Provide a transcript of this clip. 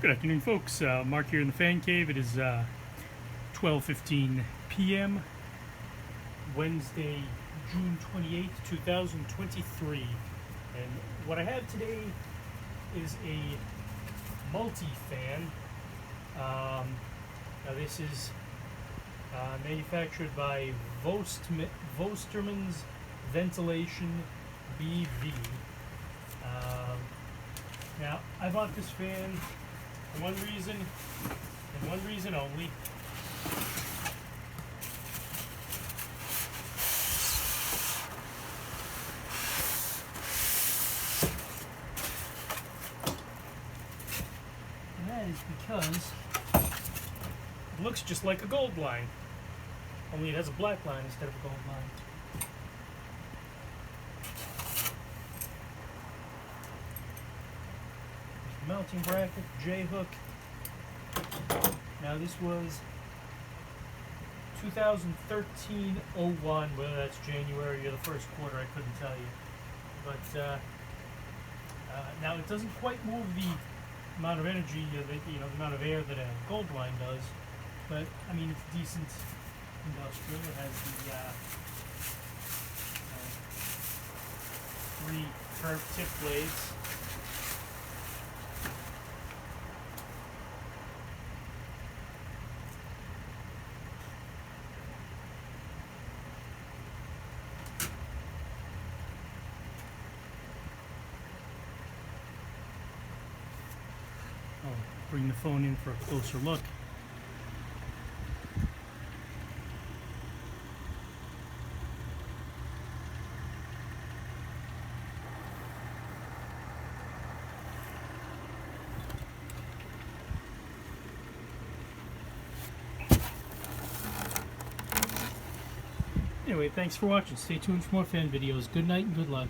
Good afternoon, folks. Mark here in the fan cave. It is 12:15 p.m. Wednesday, June 28th, 2023. And what I have today is a Multifan. Now this is manufactured by Vosterman's Ventilation BV. Now I bought this fan for one reason and one reason only. And that is because it looks just like a gold line, only it has a black line instead of a gold line. Mounting bracket, J-hook. Now this was 2013-01, whether that's January or the first quarter, I couldn't tell you. But now it doesn't quite move the amount of energy, the amount of air that a gold line does. But I mean, it's decent industrial. It has the 3 curved tip blades. I'll bring the phone in for a closer look. Anyway, thanks for watching. Stay tuned for more fan videos. Good night and good luck.